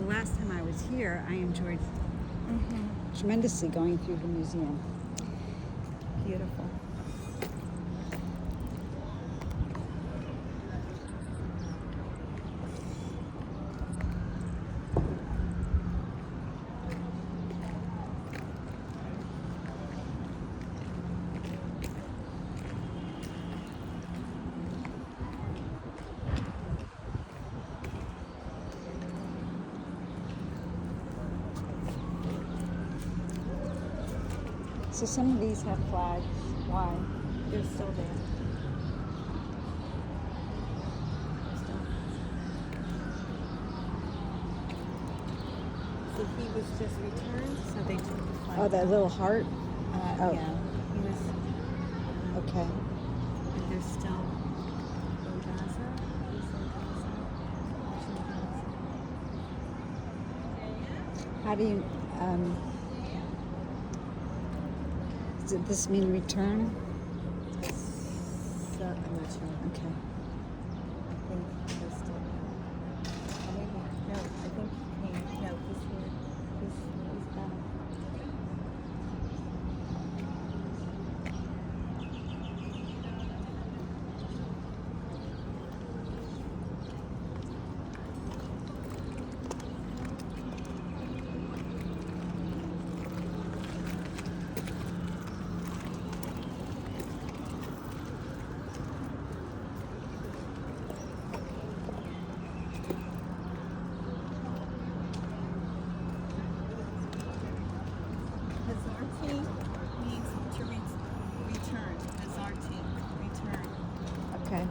last time I was here, I enjoyed tremendously going through the museum. Beautiful. So some of these have flags. Why? They're still there. So he was just returned, so they took the flag. Oh, that little heart? Oh. Yeah. He was, Okay. and there's still in Gaza. He's in Gaza. How do you, does this mean return? So, I'm not sure. Okay. I think there's still. Oh, maybe. No, I think he came. No, he's here. He's back. Hazarti means to return. Hazarti, return. Okay.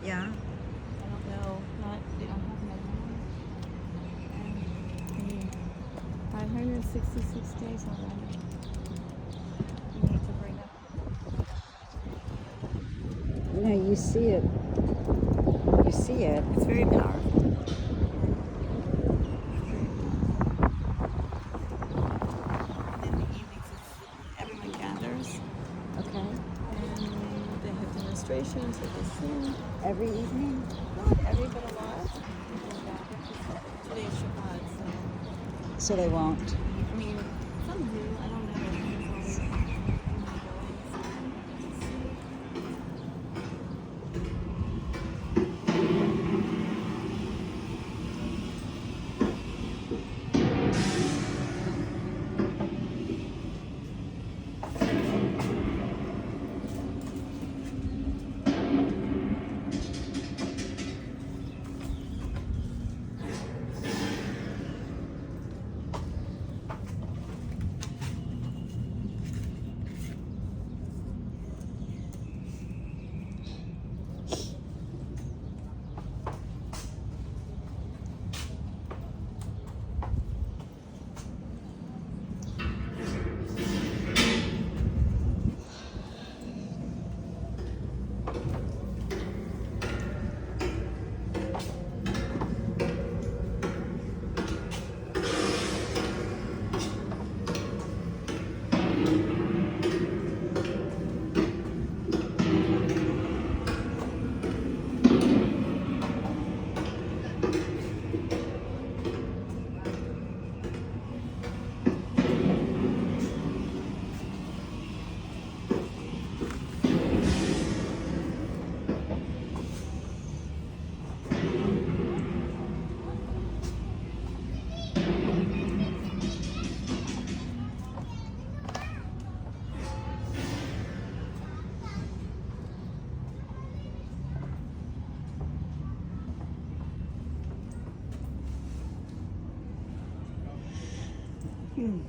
Yeah. I don't know. They don't have my 566 days already. You need to bring up. No, you see it. You see it. It's very powerful. And in the evenings, everyone gathers. Okay. And they have demonstrations that they sing. Every evening? Not every, but a lot. Today's Shabbat, so. So they won't. I mean, some do. I don't know. And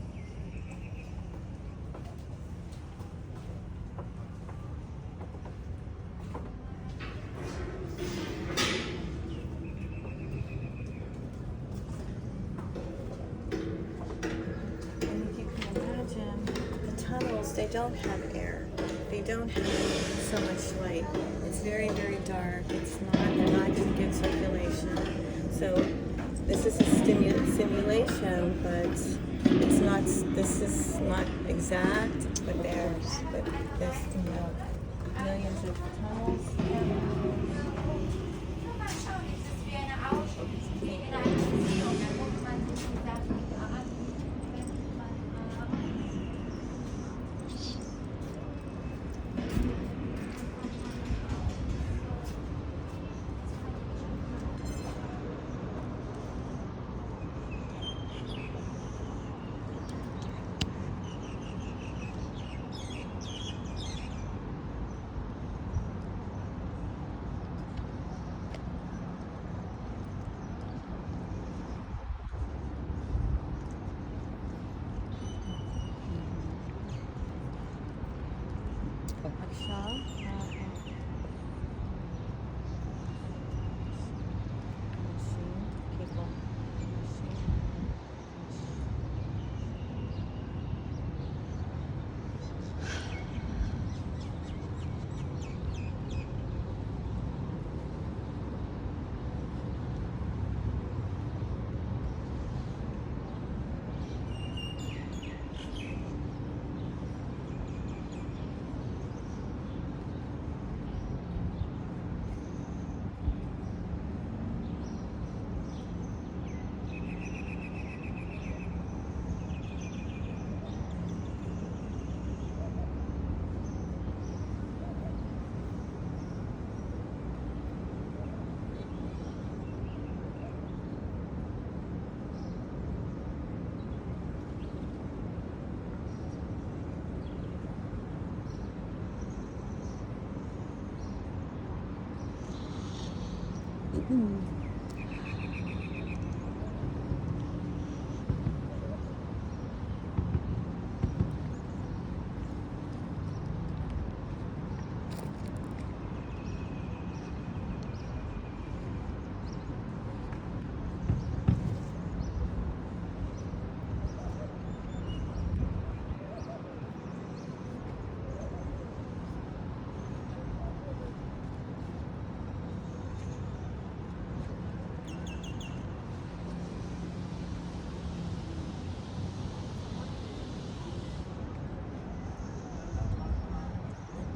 if you can imagine, the tunnels, they don't have air. They don't have so much light. It's very, very dark. They're not going to get circulation. So this is a simulation, but this is not exact, but there's millions of tunnels.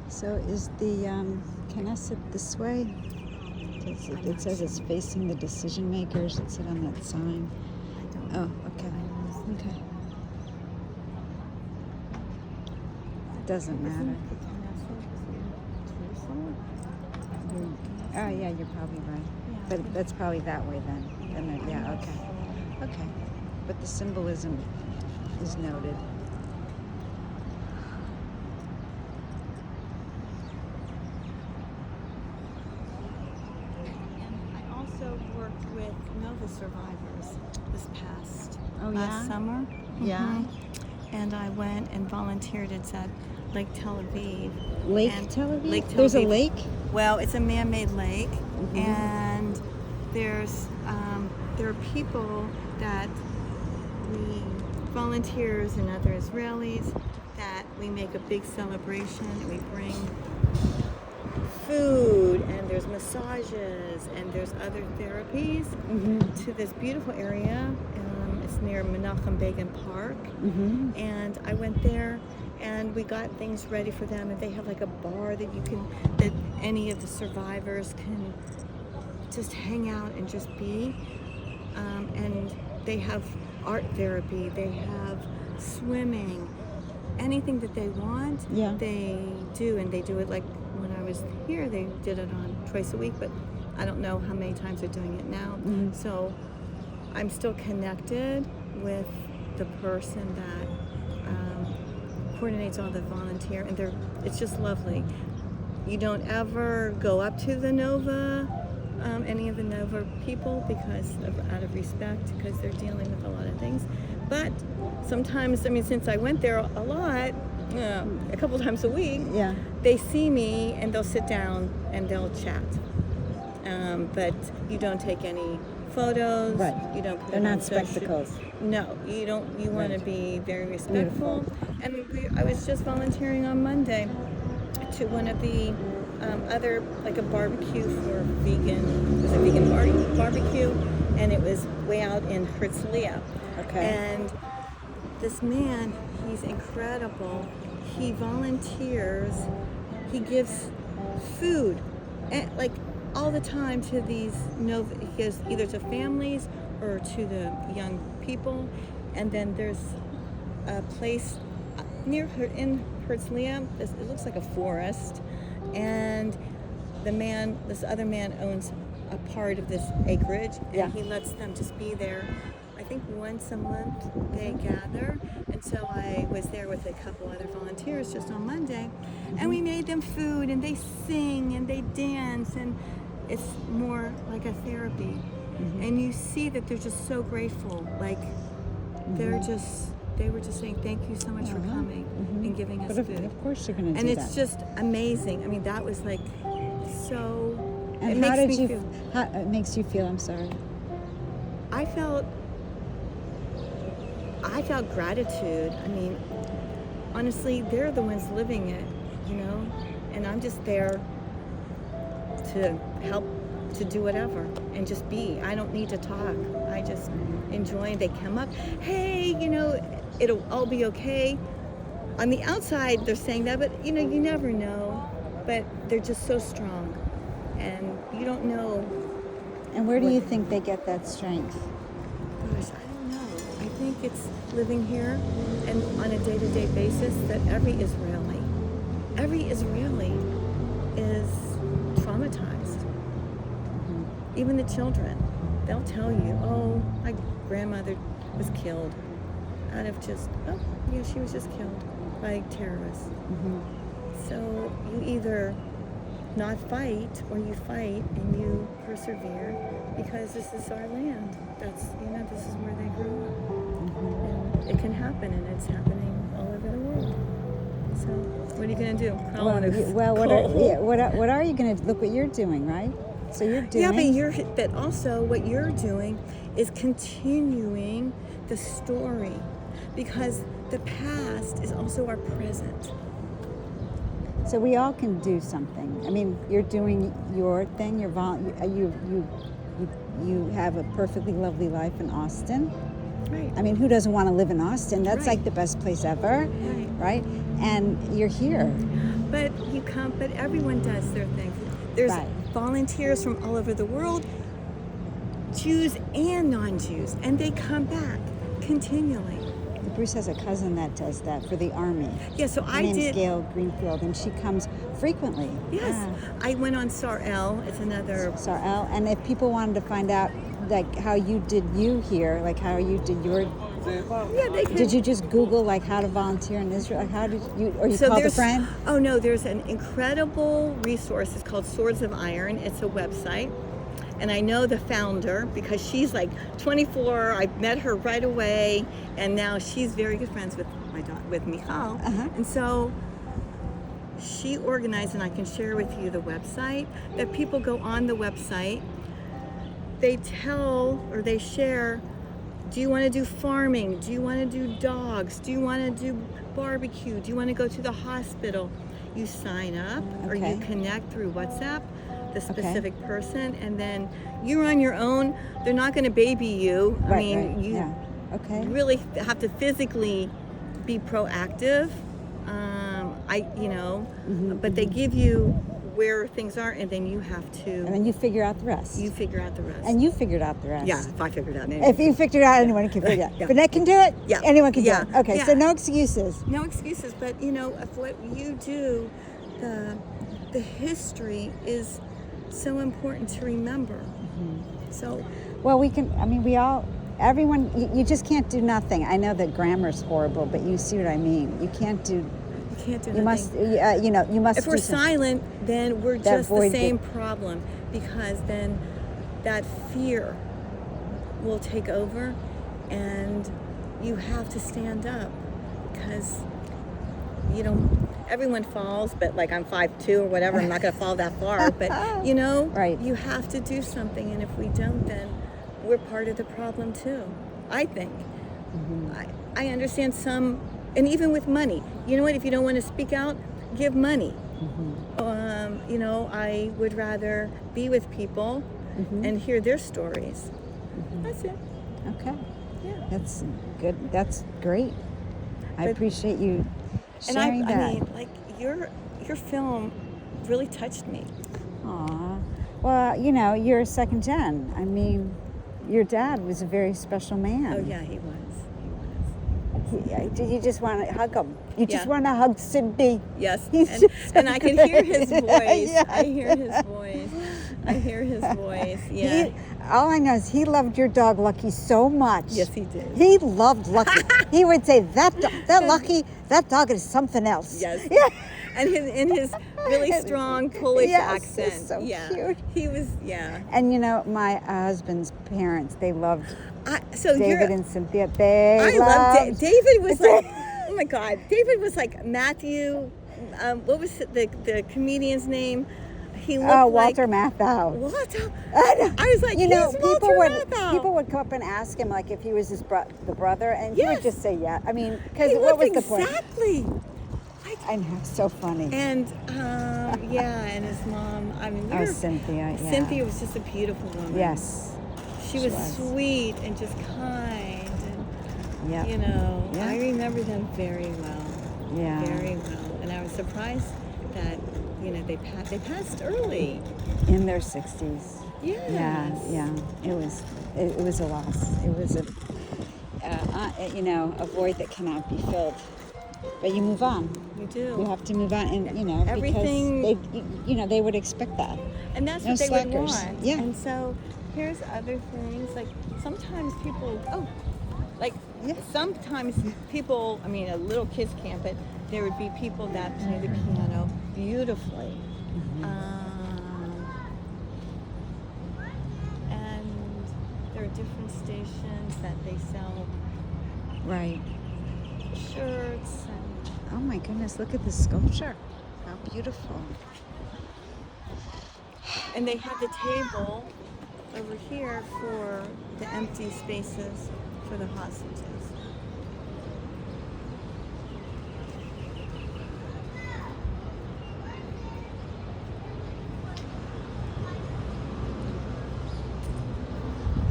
So is the Knesset this way? It says it's facing the decision makers. It said on that sign. Oh, okay. Okay. It doesn't matter. Oh, yeah, you're probably right. But that's probably that way then. Yeah, okay. Okay. But the symbolism is noted. Worked with Nova survivors this past Oh, last summer. Yeah. And I went and volunteered. It's at Lake Tel Aviv. Lake And Tel Aviv? Lake Tel There's Aviv. a lake? Well, it's a man-made lake, Mm-hmm. and there are people that we volunteers and other Israelis that we make a big celebration, and we bring food, and there's massages, and there's other therapies to this beautiful area. It's near Menachem Begin Park, and I went there, and we got things ready for them, and they have like a bar that any of the survivors can just hang out and just be, and they have art therapy, they have swimming, anything that they want, they do, and they do it like when I was here, they did it on twice a week, but I don't know how many times they're doing it now. So I'm still connected with the person that coordinates all the volunteer, and it's just lovely. You don't ever go up to the Nova, any of the Nova people, out of respect, because they're dealing with a lot of things. But sometimes, I mean, since I went there a lot, a couple times a week, Yeah. they see me and they'll sit down and they'll chat. But you don't take any photos. Right. You don't put They're it on not social- spectacles. No, you don't. You want to Right. be very respectful. Beautiful. And I was just volunteering on Monday to one of the other, like a barbecue for vegan. It was a vegan barbecue, and it was way out in Herzliya. Okay. And this man, he's incredible. He volunteers. He gives food, and like all the time to these. He gives either to families or to the young people. And then there's a place near her in Herzliya. It looks like a forest, and this other man owns a part of this acreage, and Yeah. he lets them just be there. I think once a month they gather, and so I was there with a couple other volunteers just on Monday, and we made them food, and they sing and they dance, and it's more like a therapy. And you see that they're just so grateful, like they were just saying thank you so much for coming and giving us But food. of course you're going to do And that. it's just amazing. I mean, that was like so. And it how makes did me you? feel. How it makes you feel? I'm sorry. I felt gratitude. I mean, honestly, they're the ones living it, and I'm just there to help, to do whatever and just be. I don't need to talk. I just enjoy. They come up, hey, it'll all be okay. On the outside, they're saying that, but you never know. But they're just so strong, and you don't know. And where do you think they get that strength? Gosh, I don't know. I think it's living here and on a day-to-day basis that every Israeli is traumatized. Even the children, they'll tell you, oh, my grandmother was killed out of she was just killed by terrorists. So you either not fight or you fight and you persevere because this is our land. This is where they grew up. And it can happen, and it's happening all over the world. So what are you going to do? What are you going to look what you're doing, right? So you're doing. Yeah, but also what you're doing is continuing the story, because the past is also our present. So we all can do something. I mean, you're doing your thing. You have a perfectly lovely life in Austin. Right. I mean, who doesn't want to live in Austin? That's Right. like the best place ever, right? And you're here. But but everyone does their thing. There's Right. volunteers from all over the world, Jews and non-Jews, and they come back continually. Bruce has a cousin that does that for the Army. Yeah, so Her I name's did. Gail Greenfield, and she comes frequently. Yes, Yeah. I went on Sar-El. It's another. Sar-El. And if people wanted to find out, like, how you did here, like how you did your... Yeah, they can. Did you just Google, like, how to volunteer in Israel? Like, how did you... Or you So called a there's- friend? Oh, no, there's an incredible resource. It's called Swords of Iron. It's a website. And I know the founder because she's like 24. I met her right away. And now she's very good friends with my daughter, with Michal. And so she organized, and I can share with you the website, that people go on the website. They tell or they share, do you want to do farming? Do you want to do dogs? Do you want to do barbecue? Do you want to go to the hospital? You sign up or you Okay. connect through WhatsApp, the specific person, and then you're on your own. They're not going to baby you. I mean, you Okay. really have to physically be proactive. But they give you where things are, and then you have to. And then you figure out the rest. You figure out the rest. And you figured out the rest. Yeah, if I figured it out. If you figured it out, anyone can figure it out. Yeah. But I can do it? Yeah. Anyone can Yeah. do it. Okay, Yeah. so no excuses. No excuses, but of what you do, the history is so important to remember. So, Well, everyone, you just can't do nothing. I know that grammar's horrible, but you see what I mean. You can't do, you can't do you nothing. must, you must If do we're something. silent, then we're That just the void same problem, because then that fear will take over, and you have to stand up because, you know, everyone falls, but like I'm 5'2" or whatever, I'm not going to fall that far. But, you know, Right. you have to do something. And if we don't, then we're part of the problem too, I think. I understand some, and even with money, you know what, if you don't want to speak out, give money. You know, I would rather be with people and hear their stories. That's it. Okay. Yeah. That's good. That's great. I But- appreciate you And sharing that. I mean, like your film really touched me. Aw. Well, you know, you're a second gen. I mean, your dad was a very special man. Oh yeah, he was. You just want to hug him. You just Yeah. want to hug Cindy. Yes, He's and, just so and I can hear his good. voice. Yeah. I hear his voice. I hear his voice. Yeah. All I know is he loved your dog Lucky so much. Yes, he did. He loved Lucky. He would say that Lucky, that dog is something else. Yes. Yeah. And his really strong Polish Yes, accent. it's so yeah. cute. He was. Yeah. And you know, my husband's parents, they loved So David and Cynthia. They I loved love David. Was like, oh my God, David was like Matthew. What was the comedian's name? He looked Walter like Matthau. Walter. I was like, you know, he's Walter Matthau. people would come up and ask him like if he was the brother, and he Yes. would just say yeah. I mean, because He what was looked the point? exactly. I know, so funny. And yeah, and his mom. I mean, we were, Cynthia. Yeah. Cynthia was just a beautiful woman. Yes. She was sweet and just kind, and Yeah. you know, Yeah. I remember them very well. Yeah. Very well, and I was surprised that they passed early. In their 60s. Yes. Yeah. It was a loss. It was a void that cannot be filled. But you move on. You do. You have to move on, and Everything- because they would expect that. And that's No what they would slackers. want. Yeah. And so here's other things. Like sometimes people, sometimes people, I mean, a little kids camp, but there would be people that play the piano beautifully. And there are different stations that they sell Right. shirts and Oh my goodness, look at this sculpture. How beautiful. And they have the table over here for the empty spaces for the hostages.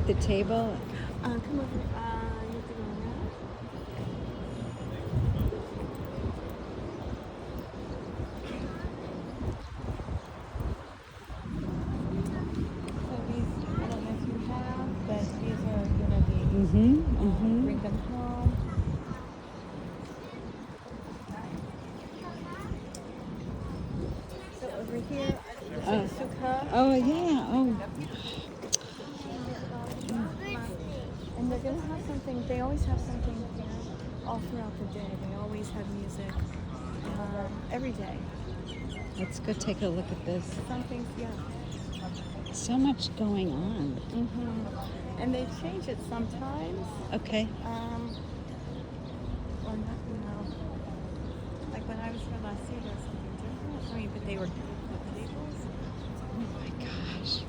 The table. Come over. You have to go around. So these, I don't know if you have, but these are going to be bring them home. So over here, this is sukkah. Oh yeah. Oh. And they're going to have something, they always have something all throughout the day. They always have music every day. Let's go take a look at this. Something, yeah. So much going on. And they change it sometimes. Okay. Or not, like when I was here last year, there was something different. I mean, but they were the tables. Oh my gosh.